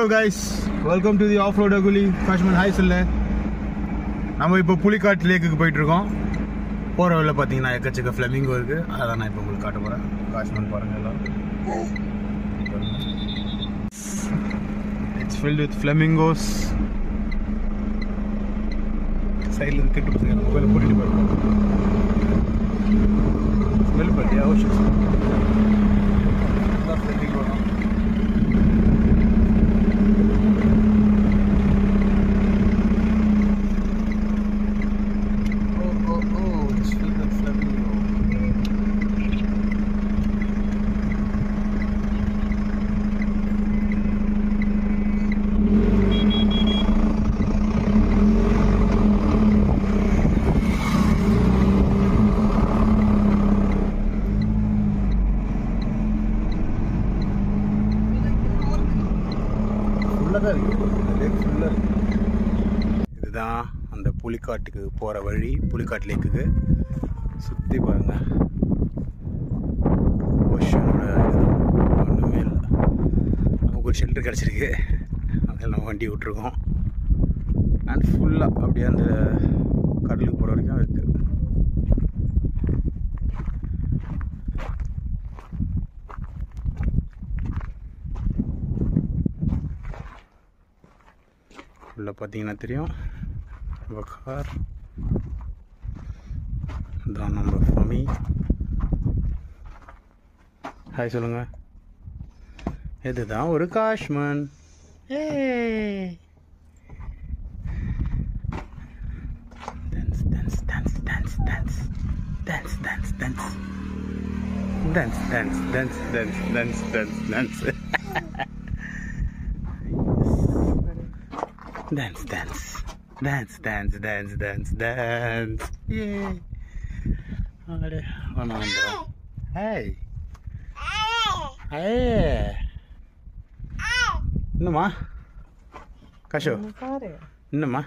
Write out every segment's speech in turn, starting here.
guys, welcome to the off-road Aguli. Kashman hi சொல்ல. நம்ம இப்போ புலிகாட் லேக்குக்கு போயிட்டு இருக்கோம். போற வழியில பாத்தீங்கன்னா எக்கச்சக்க ஃப்ளெமிங்கோ இருக்கு. அத நான் இப்போ உங்களுக்கு காட்ட போறேன். காஷ்மன் பாருங்க எல்லாரும். It's filled with flamingos. சைடுல இருந்து கிட்ட போய் மொபைல் போட்டுட்டு போறோம். ஸ்மெல் பண்ணியா ஓஷன். நல்லா ஃப்ளெமிங்கோ. இதுதான் அந்த புலிக்காட்டுக்கு போகிற வழி. புலிக்காட் லேக்குக்கு சுற்றி பாருங்க. ஓஷனோட ஒன்றுமே இல்லை. நமக்கு ஒரு ஷெல்டர் கிடச்சிருக்கு. அதில் நம்ம வண்டி விட்ருக்கோம். அண்ட் ஃபுல்லாக அப்படியே அந்த கடலுக்கு போகிற வரைக்கும் இருக்குது. உள்ள பார்த்தீங்கன்னா தெரியும் கார் தான் நம்ம ஃபமி. ஹாய் சொல்லுங்க. இதுதான் ஒரு காஷ்மன். Dance dance dance dance dance dance dance dance dance dance dance dance dance dance dance dance dance dance dance dance dance dance yeah ale vanandra hey hey என்னம்மா காஷு என்னம்மா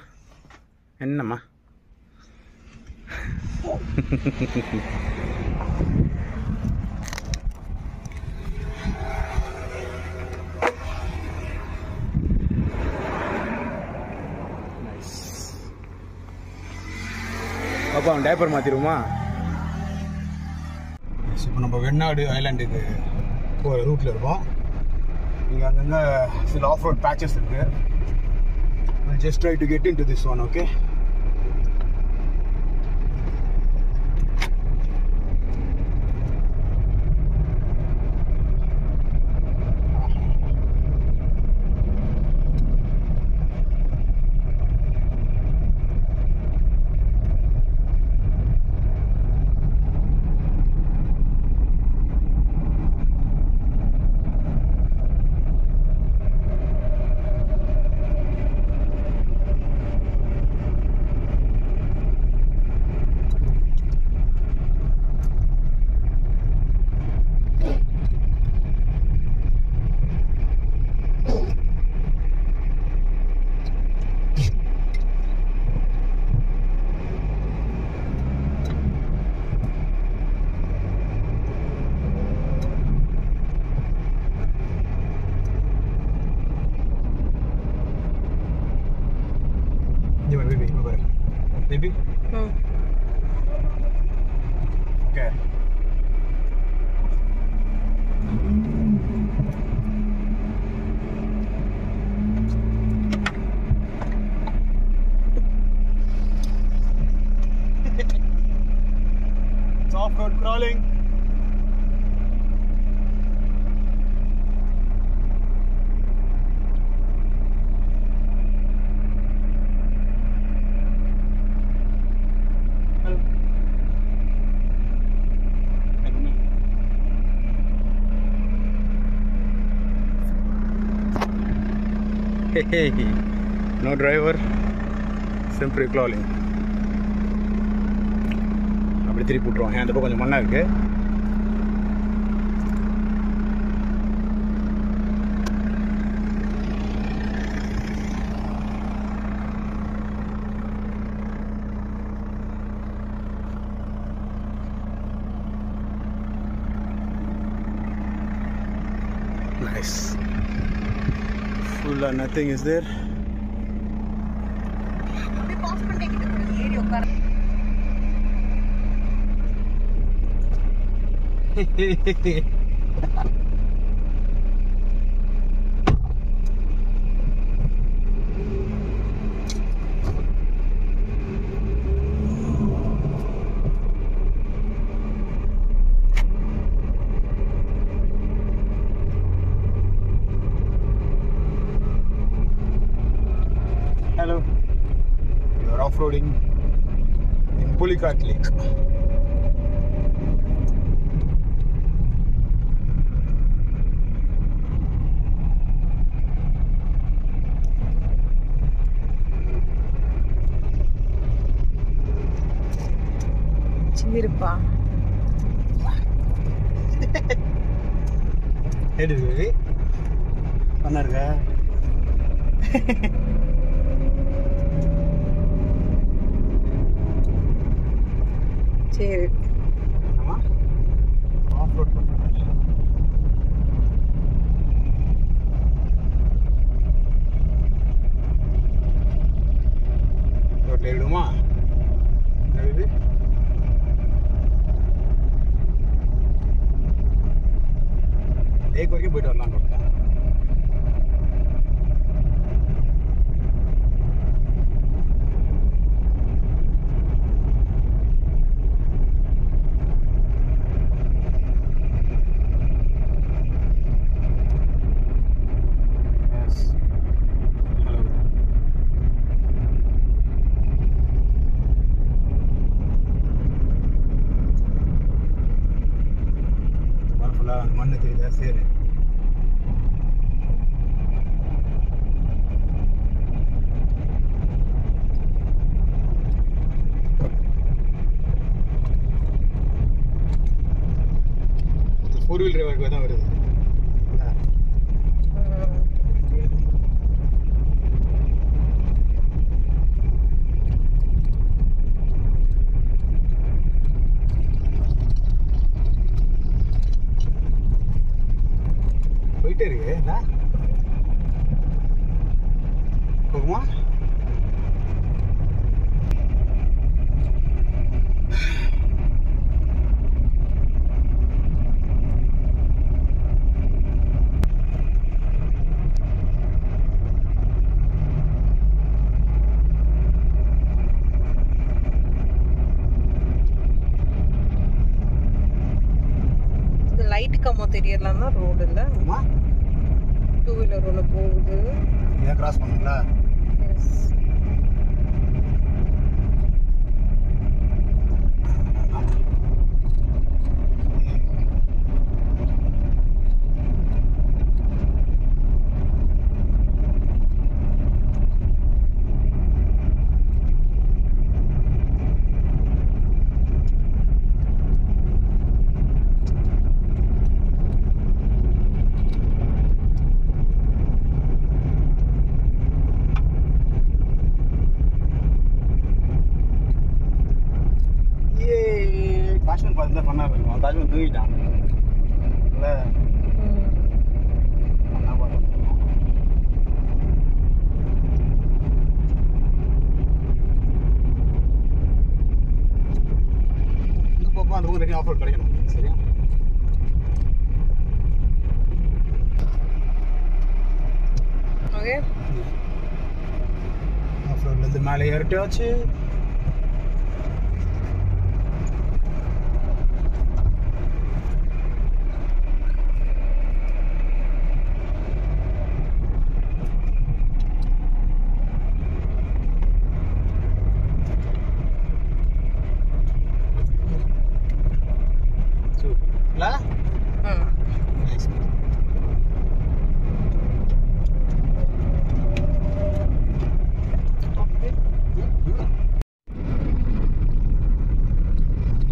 என்னம்மா அப்போ அவன் டைப்பர் மாற்றிடுவோமா? இப்போ நம்ம வெண்ணாடு ஐலாண்டுக்கு போகிற ரூட்டில் இருக்கோம். நீங்கள் அங்கங்கே சில ஆஃப் ரோட் பேச்சஸ் இருக்குது. Just try to get in to this one. Okay, baby. Okay. It's off-road crawling. Hey, no driver, simply crawling. அப்படி திருப்பி விட்டுருவோம். அந்த பக்கம் கொஞ்சம் மண்ணா இருக்கு. Nice. Full nothing is there. Hello, you are off-roading in Pulicat Lake. Chirpa. Hey, baby. Panarga. சரி ஆமா ஆஃப் ரோட் பண்றாங்க ரோட்ல ஏறுமா இது லேக் வரைக்கும் போயிட்டு வரலாம் ரோட்ல மண்ணு தெரியுதா சேரு ஃபோர் வீல் டிரைவருக்கு தான் வருது போயிட்டே இருக்கு போகுமா லைட் கம்மோ தெரியலாம் தான் ரோடு இல்லை டூ வீலர் ஒன்று போகுது இதை கிராஸ் பண்ணுங்களா எஸ் காஷ்மீர் பார்த்து தான் பண்ணா இருக்கும் அந்த தாஜ்மஹால் தூங்கிட்டான் இல்லை பண்ணா பார்த்து இங்கே போப்போ அந்த பக்கம் நிறைய ஆஃபர் கிடைக்கணும் சரியா ஓகே ஆஃபர்லேருந்து மேலே ஏறிட்டாச்சு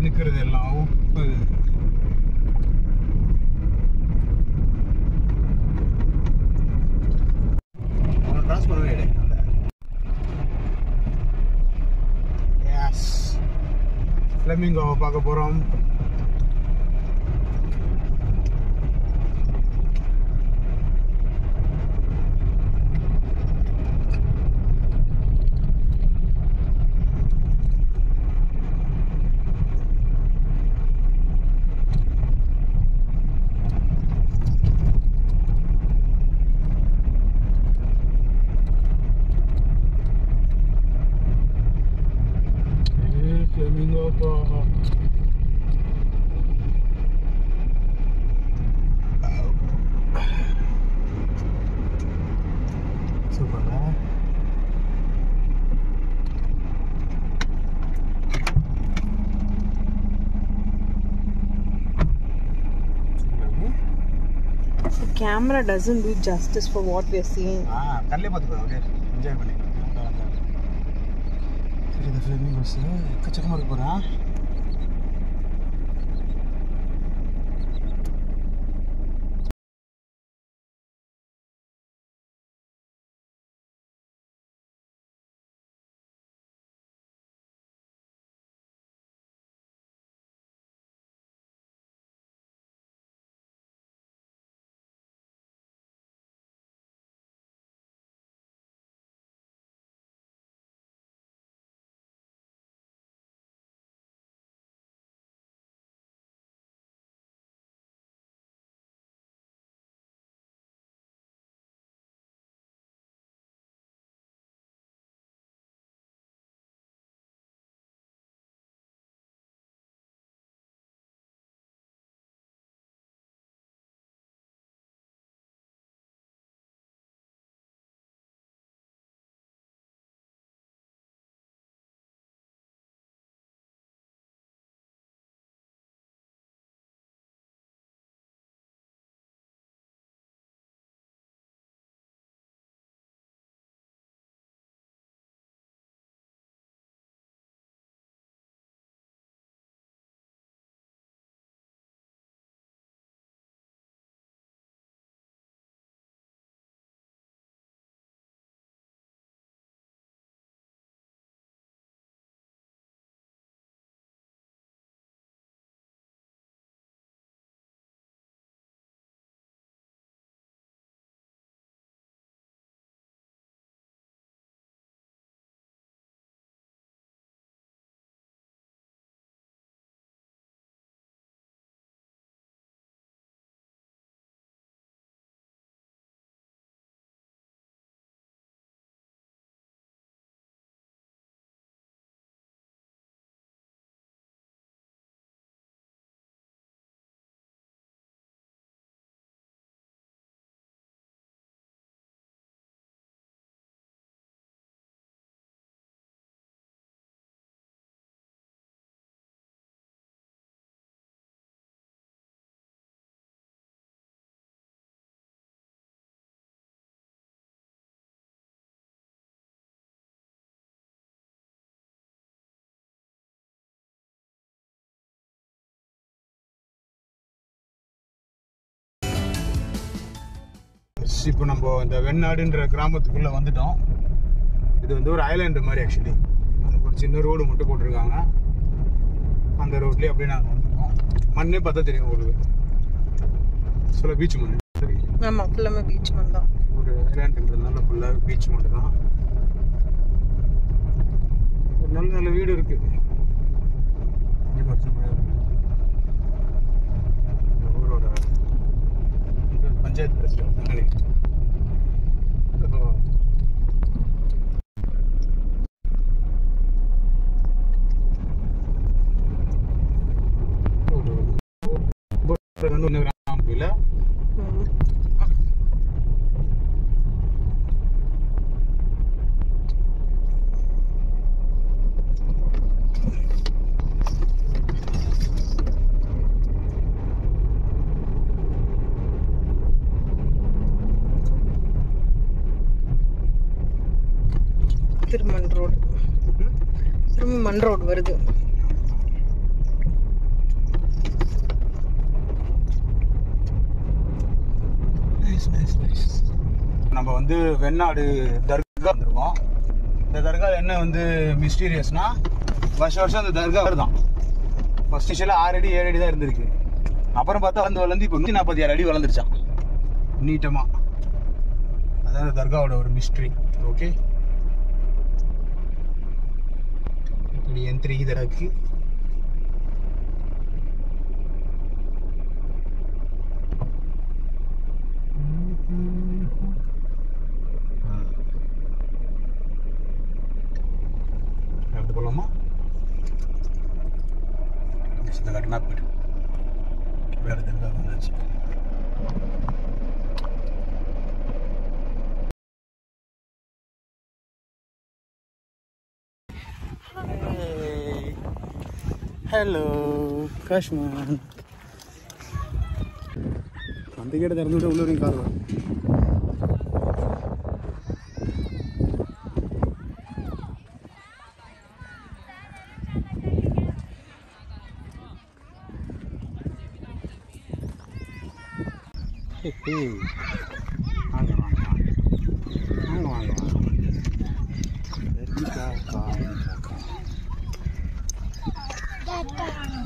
நிற்கிறது எல்லாம் உப்பு கிராஸ் பண்ணவே எஸ் ஃப்ளெமிங்கோவை பார்க்க போகிறோம் சூப்பர்ல. Camera doesn't do justice for what we are seeing. கல்லே பார்த்துக்கோ, அப்படியே என்ஜாய் பண்ணிக்கலாம். சரி, இந்த ஃபிலிமிங் பஸ் எக்கச்சக்கமாக இருக்கு போகிறேன். இப்போ நம்ம இந்த வெண்ணாடுன்ற கிராமத்துக்குள்ளே வந்துட்டோம். இது வந்து ஒரு ஐலாண்டு மாதிரி. ஆக்சுவலி அதுக்கு ஒரு சின்ன ரோடு மட்டும் போட்டிருக்காங்க. அந்த ரோட்லேயே அப்படியே நாங்கள் வந்துட்டோம். மண்ணே பார்த்தா தெரியும் உங்களுக்கு. சொல்ல பீச் மண். ஆமாம், ஃபுல்லாமே பீச் மண் தான். ஒரு ஐலாண்டுன்றதுனால ஃபுல்லாக பீச் மண் தான். ஒரு நல்ல நல்ல வீடு இருக்கு. ஊரோட பஞ்சாயத்து பிரசிடென்ட் கிராமம் இல்ல. திருமண் ரோடு வருது. நம்ம வந்து வெண்ணாடு தர்கா வந்திருக்கோம். இந்த தர்கா என்ன வந்து மிஸ்டீரியஸ்னா, வருஷம் இந்த தர்கா வருதான். ஃபர்ஸ்ட் இனிஷியலாக 6 அடி 7 அடி தான் இருந்திருக்கு. அப்புறம் பார்த்தா வளர்ந்து இப்போ 146 அடி வளர்ந்துருச்சான் நீட்டமா. அதான் தர்காவோட ஒரு மிஸ்ட்ரி. ஓகே, இப்படி என்ட்ரி இதற்கு போலாமா? இந்த காட்டு மேப் போய்ட்டு வேறு தெருக்காக வந்துச்சு. ஹலோ காஷ்மீர். அந்த கேட்டை திறந்து விட்டு உள்ள வரைக்கும் கார் வரும். வாங்க வாங்க வாங்க வாங்க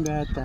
Gata.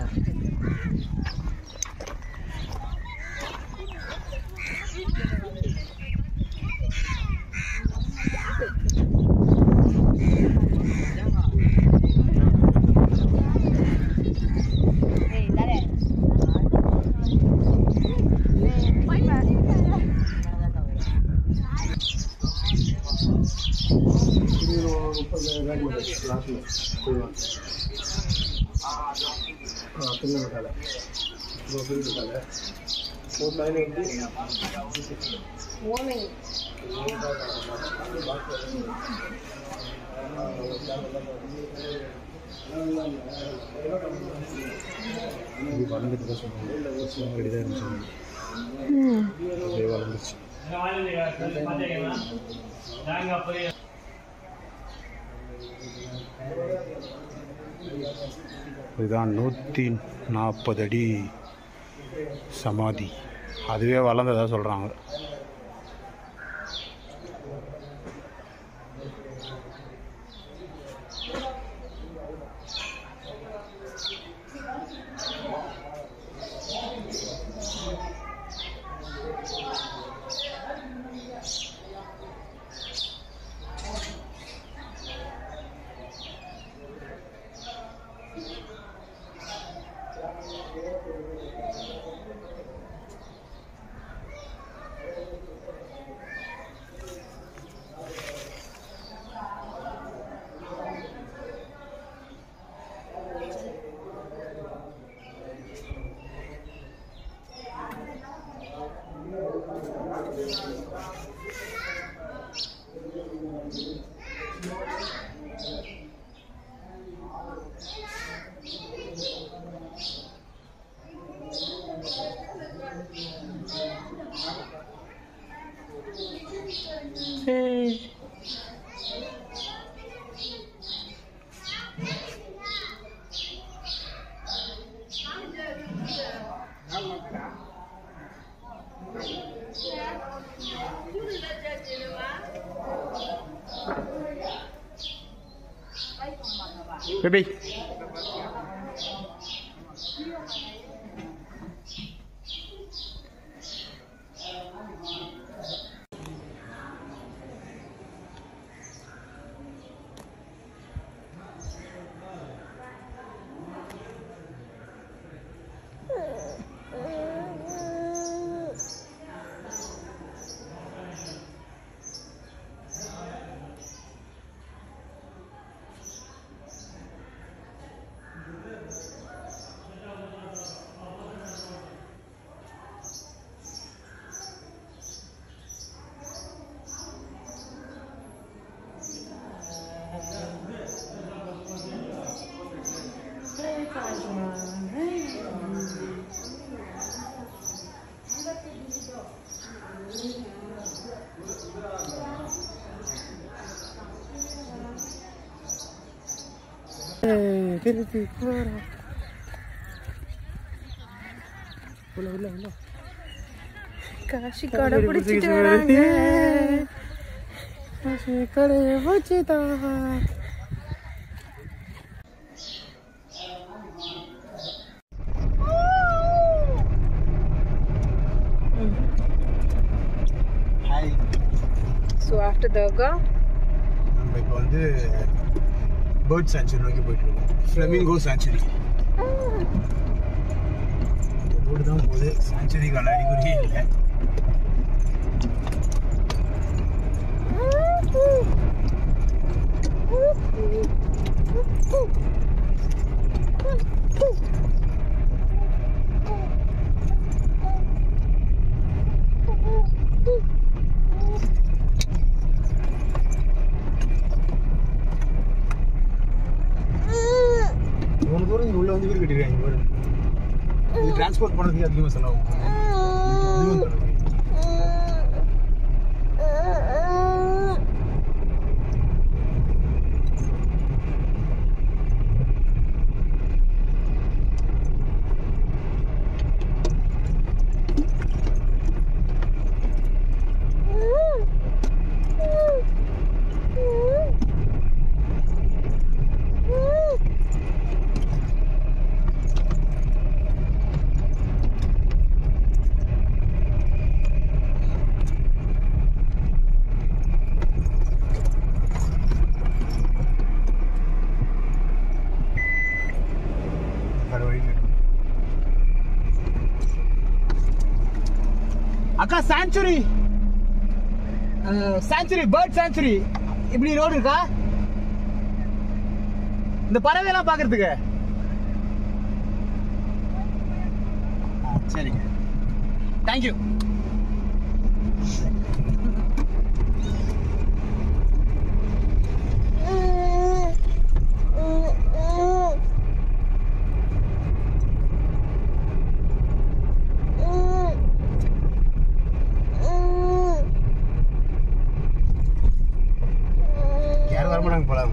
இதுதான் 140 அடி சமாதி. அதுவே வளர்ந்ததா சொல்கிறாங்க. Baby. காஷி கடை பிடிச்சிட்டு வராங்க. காஷி கடையை வச்சுதா. So after Durga, நம்ம இப்போ வந்து பேர்ட் சான்ச்சுரி நோக்கி போயிட்டு இருக்கோம். Flamingo sanctuary. ரோடு தான் போகுது. சான்ச்சுரிக்கான அறிகுறியே இல்லை. இவ்வளவு தூரம் இங்க உள்ள வந்து வீடு கட்டிருக்காங்க பாரு. இது டிரான்ஸ்போர்ட் பண்ணதுக்கு அதிகமா செலவாகும். அக்கா சான்ச்சுரி பேர்ட் சான்ச்சுரி இப்படி ரோடு இருக்கா இந்த பறவைலாம் பாக்குறதுக்கு? சரி, தேங்க்யூ.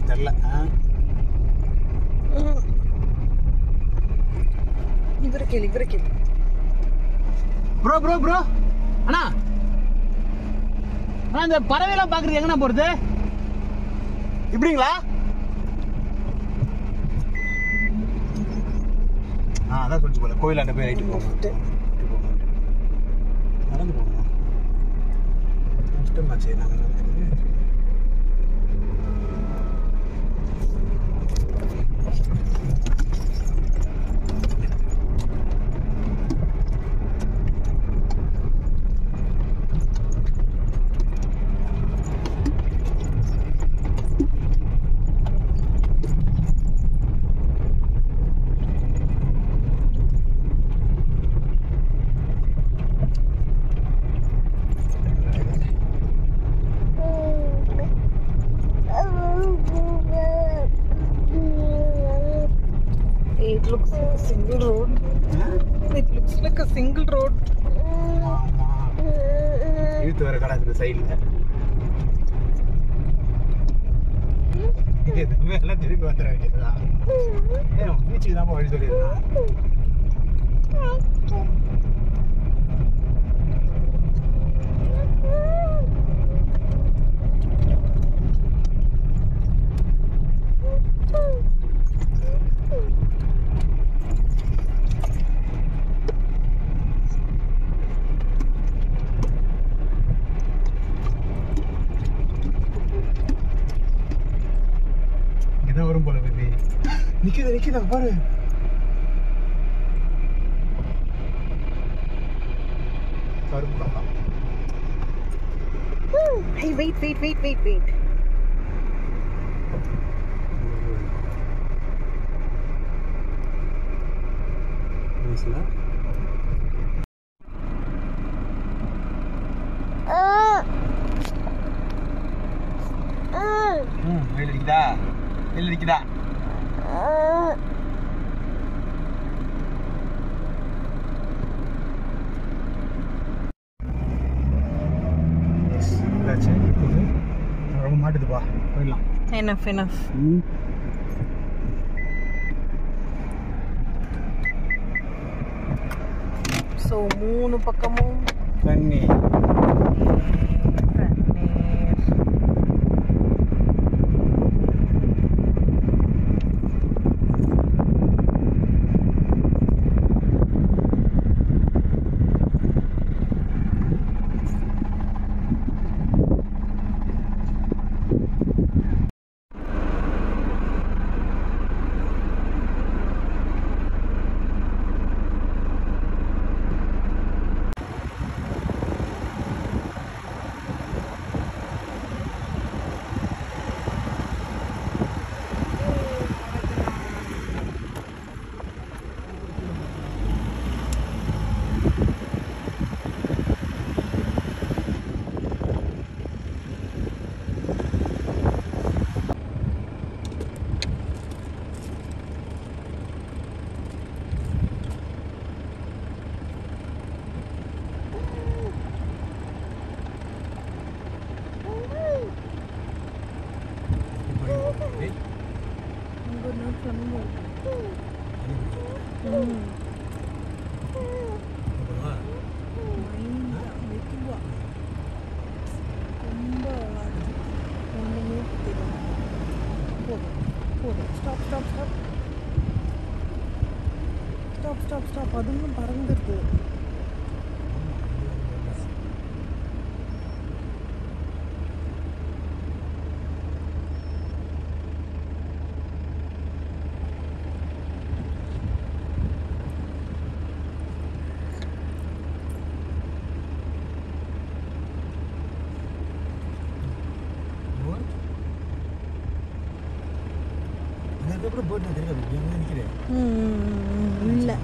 தெரியல. இவரு கேளு ப்ரோ ப்ரோ ப்ரோ அண்ணா இந்த பறவைலாம் பாக்குறது எங்கண்ணா போறது? இப்படிங்களா? அதான் சொல்லிச்சு போல கோயிலாண்ட போய் ரைட்டு போகணும். நடந்து போகணும். கஷ்டமாச்சு நாங்கள் It looks like a single road. It looks like a single road. இழுத்து வர கடை சைடில் எதுவுமே எல்லாம் திரும்பி வந்துட வேண்டியதுதா. பீச்சுக்கு தான் வழி சொல்லியிருக்கான். இதான் வரும் போல பேபி. நிக்குதா பாரு. கருப்புடா. Hey, wait. Nisla. வெயில் அடிக்குதா? ரொம்ப மாட்டுதுப்பா, போயிடலாம். Enough. So, 3 பக்கமும் தண்ணி. ஸ்டாப் அதுவும் பறந்துருக்கு. இல்லை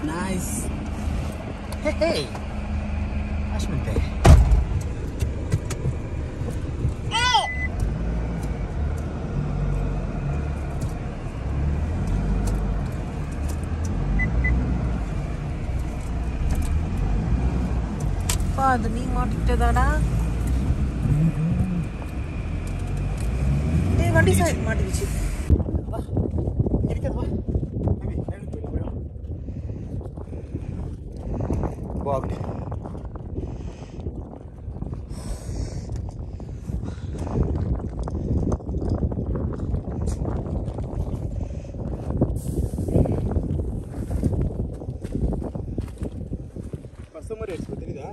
Nice. Hey. Ashmante. அது நீ மாட்டிக்கிட்டதாடா. வண்டி சைடு மாட்டிக்கிச்சு. Walked. Customer rates தெரியுதா?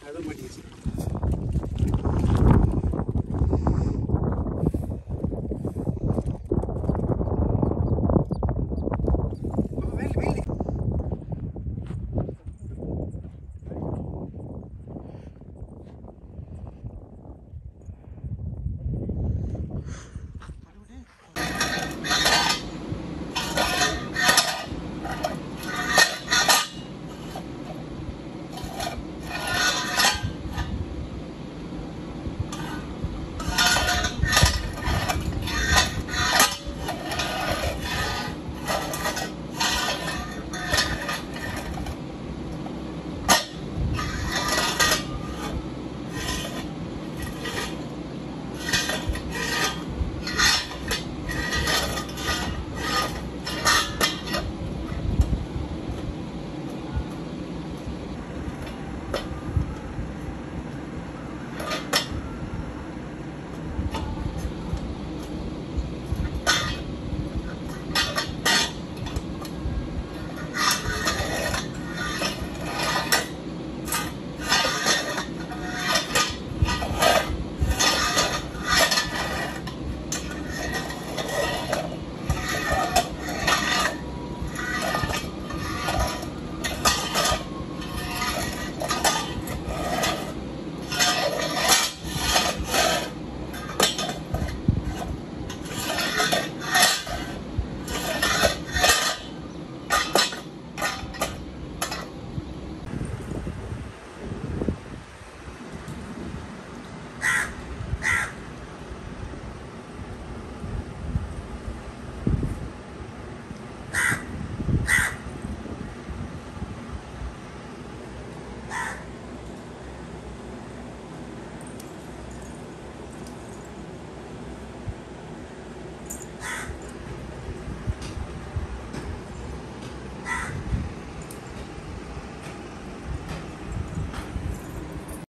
அது மாட்டிச்சு.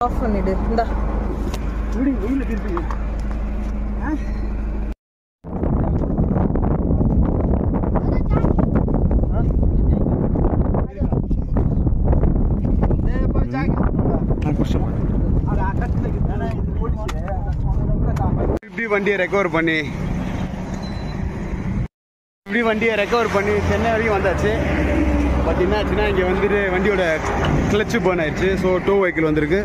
ஆஃப் பண்ணிடு. இந்தா வெயில திருப்பி இப்படி வண்டியை ரெக்கவர் பண்ணி சென்னை வரைக்கும் வந்தாச்சு. பட் என்னாச்சுன்னா இங்கே வந்துட்டு வண்டியோட கிளச்சு பர்ன் ஆயிடுச்சு. ஸோ டோ வெஹிக்கிள் வந்திருக்கு.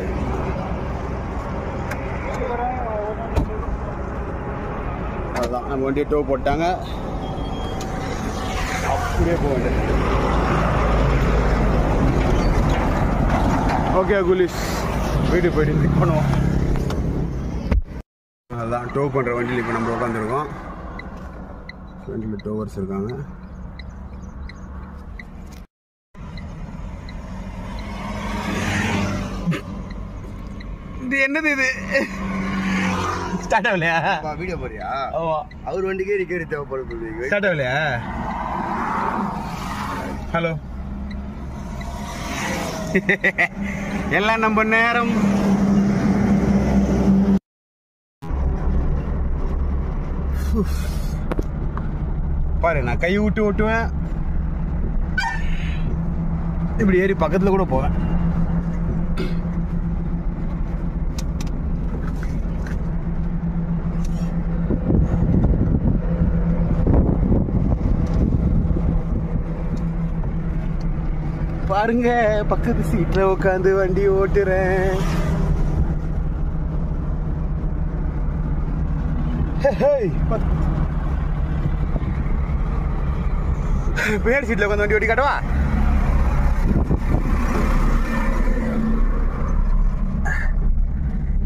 அதான் நம்ம வண்டியை டோ போட்டாங்க, அப்படியே போக வேண்டியது. ஓகே குலிஸ், வீட்டுக்கு போயிட்டு பிக் பண்ணுவோம். அதுதான் டோ பண்ணுற வண்டியில் இப்போ நம்ம உட்காந்துருக்கோம். வண்டியில் டோவர்ஸ் இருக்காங்க. இது என்னது இது? ஸ்டார்ட் ஆகலையா? வீடியோ போறியா? அவர் வண்டிக்கே ரிக்கேரி தேவைப்படுது. ஸ்டார்ட் ஆகலையா? ஹலோ, எல்லாம் நம்ம நேரம். பாரு, நான் கை விட்டு ஓட்டுவேன், இப்படி ஏறி பக்கத்துல கூட போவேன். பாருங்க, பக்கத்து சீட்ல உட்காந்து வண்டி ஓட்டுறேன். பின்னாடி சீட்ல உட்காந்து வண்டி ஓட்டி காட்டவா?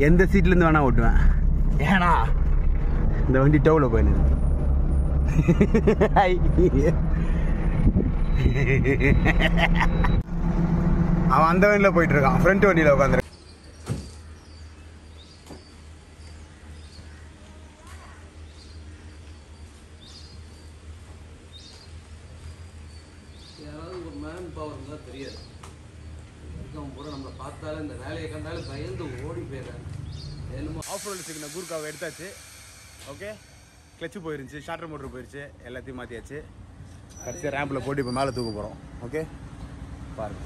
எந்த சீட்ல இருந்து வேணா ஓட்டுவேன். ஏன்னா இந்த வண்டி டவுல போயிடுது. அவன் அந்த வண்டியில போயிட்டு இருக்கான், ஃப்ரண்ட் வண்டியில உட்காந்துரு. யாராவது ஒரு மேன் பவர் தான் தெரியாது. கூட நம்ம பார்த்தாலும் இந்த வேலையை கண்டாலும் பயந்து ஓடி போயிடுறாங்க. ஆஃப் ரோடு சிக்ன கூர்க்காவை எடுத்தாச்சு. ஓகே, கிளச்சு போயிருந்துச்சு, ஷார்ட்டர் மோட்டர் போயிருச்சு, எல்லாத்தையும் மாற்றியாச்சு. கடைசியாக ரேம்பில் போட்டு இப்போ மேலே தூக்க போகிறோம். ஓகே பாருங்க.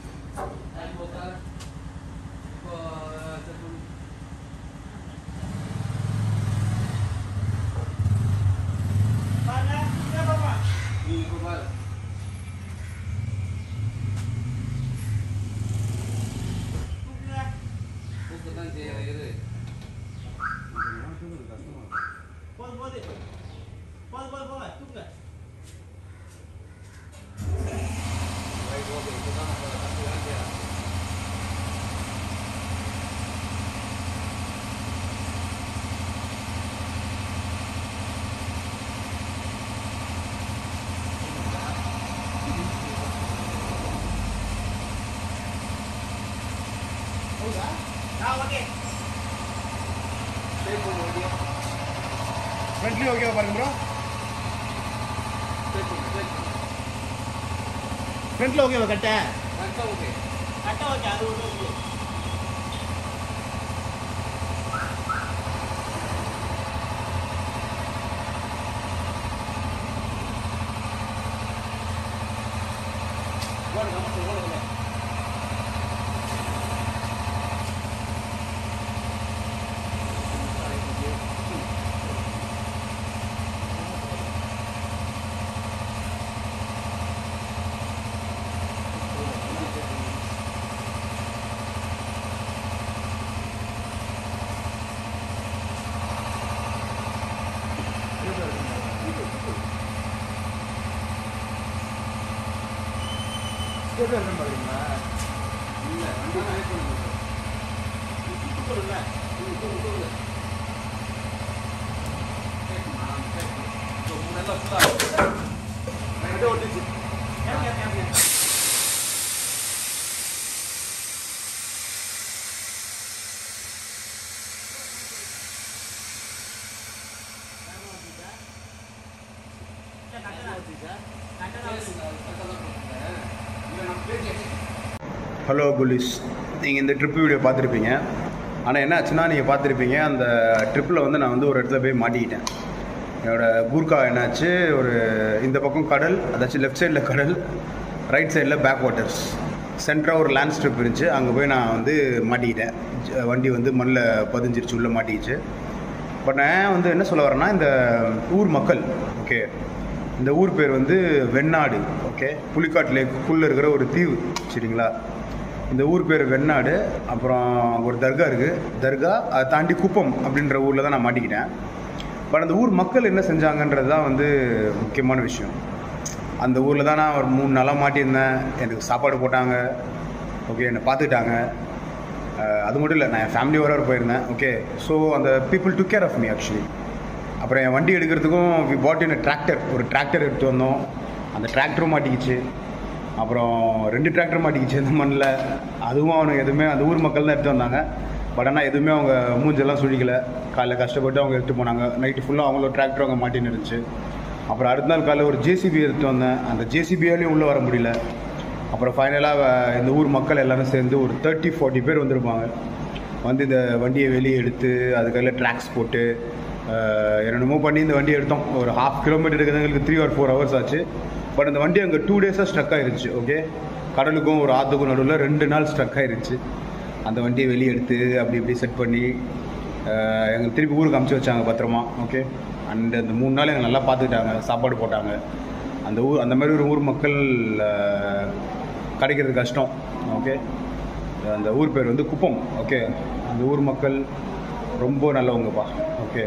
ஃப்ரண்ட்லி ஓகேவா பாருங்க ப்ரோ? ஃப்ரண்ட்ல ஓகேவா? கட்ட ஓகே, கட்ட ஓகே, அது ஓகே. ஹலோ குலிஸ், நீங்கள் இந்த ட்ரிப் வீடியோ பார்த்துருப்பீங்க. ஆனால் என்ன ஆச்சுன்னா, நீங்கள் பார்த்துருப்பீங்க அந்த ட்ரிப்பில் வந்து நான் வந்து ஒரு இடத்துல போய் மாட்டிக்கிட்டேன். என்னோடய கூர்க்கா என்னாச்சு, ஒரு இந்த பக்கம் கடல், அதாச்சும் லெஃப்ட் சைடில் கடல், ரைட் சைடில் பேக் வாட்டர்ஸ், சென்டராக ஒரு லேண்ட் ஸ்ட்ரிப் இருந்துச்சு. அங்கே போய் நான் வந்து மாட்டிக்கிட்டேன். வண்டி வந்து மண்ணில் பதிஞ்சிருச்சு, உள்ளே மாட்டிக்கிச்சு. பட் நான் வந்து என்ன சொல்ல வரேன்னா, இந்த ஊர் மக்கள், ஓகே, இந்த ஊர் பேர் வந்து வெண்ணாடு. ஓகே, புலிக்காட்டு லேக்குள்ளே இருக்கிற ஒரு தீவு, சரிங்களா? இந்த ஊர் பேர் வெண்ணாடு. அப்புறம் ஒரு தர்கா இருக்குது, தர்கா. அதை தாண்டி குப்பம் அப்படின்ற ஊரில் தான் நான் மாட்டிக்கிட்டேன். பட் அந்த ஊர் மக்கள் என்ன செஞ்சாங்கன்றது தான் வந்து முக்கியமான விஷயம். அந்த ஊரில் தான் நான் ஒரு 3 நாளாக மாட்டியிருந்தேன். எனக்கு சாப்பாடு போட்டாங்க, ஓகே, என்னை பார்த்துக்கிட்டாங்க. அது மட்டும் இல்லை, நான் என் ஃபேமிலியோட போயிருந்தேன், ஓகே. ஸோ அந்த people took care of me actually. அப்புறம் என் வண்டி எடுக்கிறதுக்கும் வி பாட் இன் டிராக்டர், ஒரு டிராக்டர் எடுத்து வந்தோம். அந்த டிராக்டரும் மாட்டிக்கிச்சு, அப்புறம் 2 டிராக்டர் மாட்டிக்கிச்சு இந்த மண்ணில். அதுவும் அவனுக்கு எதுவுமே அந்த ஊர் மக்கள் தான் எடுத்து வந்தாங்க. பட் ஆனால் எதுவுமே அவங்க மூஞ்செல்லாம் சுழிக்கலை. காலைல கஷ்டப்பட்டு அவங்க எடுத்து போனாங்க. நைட்டு ஃபுல்லாக அவங்களோட டிராக்டர் அவங்க மாட்டின்னு இருந்துச்சு. அப்புறம் அடுத்த நாள் காலையில் ஒரு ஜேசிபி எடுத்து வந்தேன். அந்த ஜேசிபியாலையும் உள்ளே வர முடியல. அப்புறம் ஃபைனலாக இந்த ஊர் மக்கள் எல்லோரும் சேர்ந்து ஒரு 30-40 பேர் வந்திருப்பாங்க. வந்து இந்த வண்டியை வெளியே எடுத்து அதுக்கெல்லாம் ட்ராக்ஸ் போட்டு என்னென்னமோ பண்ணி இந்த வண்டியை எடுத்தோம். ஒரு 1/2 கிலோமீட்டர் இருக்கிறது எங்களுக்கு 3 or 4 hours ஆச்சு. பட் அந்த வண்டி அங்கே 2 days ஸ்ட்ரக் ஆயிருச்சு, ஓகே. கடலுக்கும் ஒரு ஆற்றுக்கும் நடுவில் 2 நாள் ஸ்ட்ரக் ஆயிருச்சு. அந்த வண்டியை வெளியே எடுத்து அப்படி இப்படி செட் பண்ணி எங்களுக்கு திருப்பி ஊருக்கு அமுச்சு வச்சாங்க பத்திரமா, ஓகே. அண்ட் அந்த 3 நாள் எங்களை நல்லா பார்த்துக்கிட்டாங்க, சாப்பாடு போட்டாங்க. அந்த ஊர் அந்த மாதிரி ஒரு ஊர் மக்கள் கிடைக்கிறது கஷ்டம், ஓகே. அந்த ஊர் பேர் வந்து குப்பம், ஓகே. அந்த ஊர் மக்கள் ரொம்ப நல்லவங்கப்பா, ஓகே.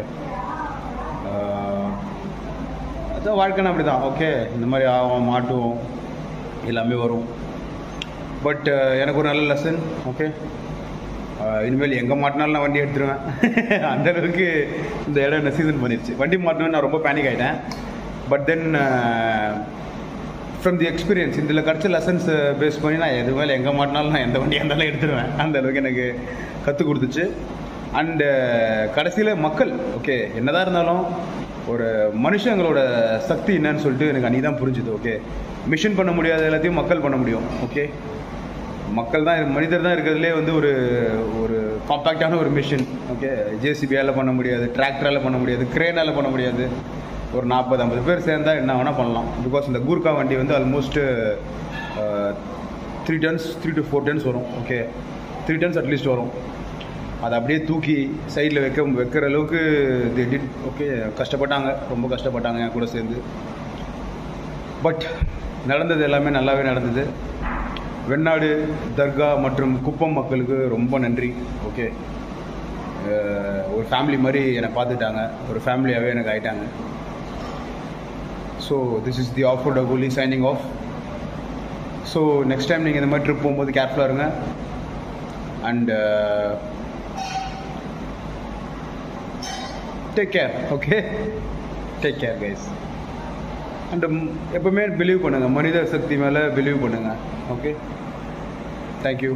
அதான் வாழ்க்கைன்னா அப்படி தான், ஓகே. இந்த மாதிரி ஆகும், மாட்டுவோம், எல்லாமே வரும். பட் எனக்கு ஒரு நல்ல லெசன், ஓகே. இனிமேல் எங்கே மாட்டினாலும் நான் வண்டி எடுத்துருவேன். அந்தளவுக்கு இந்த இடம் என்ன சீசன் பண்ணிடுச்சு. வண்டி மாட்டினு நான் ரொம்ப பேனிக் ஆகிட்டேன். But then from the experience இதில் கிடச்ச லெசன்ஸ் பேஸ் பண்ணி நான் எது மேலே எங்கே மாட்டினாலும் நான் எந்த வண்டியாக இருந்தாலும் எடுத்துருவேன். அந்த அளவுக்கு எனக்கு கற்றுக் கொடுத்துச்சு. அண்டு கடைசியில் மக்கள், ஓகே, என்னதான் இருந்தாலும் ஒரு மனுஷங்களோட சக்தி என்னன்னு சொல்லிட்டு எனக்கு அன்றைக்கி தான் புரிஞ்சுது, ஓகே. மிஷின் பண்ண முடியாத எல்லாத்தையும் மக்கள் பண்ண முடியும், ஓகே. மக்கள் தான், மனிதர் தான் இருக்கிறதுலே வந்து ஒரு ஒரு காம்பேக்டான ஒரு மிஷின், ஓகே. ஜேசிபியால் பண்ண முடியாது, டிராக்டரால் பண்ண முடியாது, கிரேனால் பண்ண முடியாது. ஒரு 40-50 பேர் சேர்ந்தால் என்ன வேணால் பண்ணலாம். பிகாஸ் இந்த கூர்கா வண்டி வந்து ஆல்மோஸ்ட் 3 to 4 tons வரும், ஓகே. 3 tons அட்லீஸ்ட் வரும். அதை அப்படியே தூக்கி சைடில் வைக்கிற அளவுக்கு டிட், ஓகே. கஷ்டப்பட்டாங்க, ரொம்ப கஷ்டப்பட்டாங்க என் கூட சேர்ந்து. பட் நடந்தது எல்லாமே நல்லாவே நடந்தது. வெண்ணாடு தர்கா மற்றும் குப்பம் மக்களுக்கு ரொம்ப நன்றி, ஓகே. ஒரு ஃபேமிலி மாதிரி என்னை பார்த்துட்டாங்க, ஒரு ஃபேமிலியாகவே எனக்கு ஆகிட்டாங்க. So this is the off road டகுலி signing off. So next time நீங்கள் இந்த மாதிரி ட்ரிப் போகும்போது கேர்ஃபுல்லாக இருங்க. And take care, okay. Take care guys. And எப்பவுமே பிலீவ் பண்ணுங்கள், மனித சக்தி மேலே பிலீவ் பண்ணுங்கள், ஓகே. தேங்க்யூ.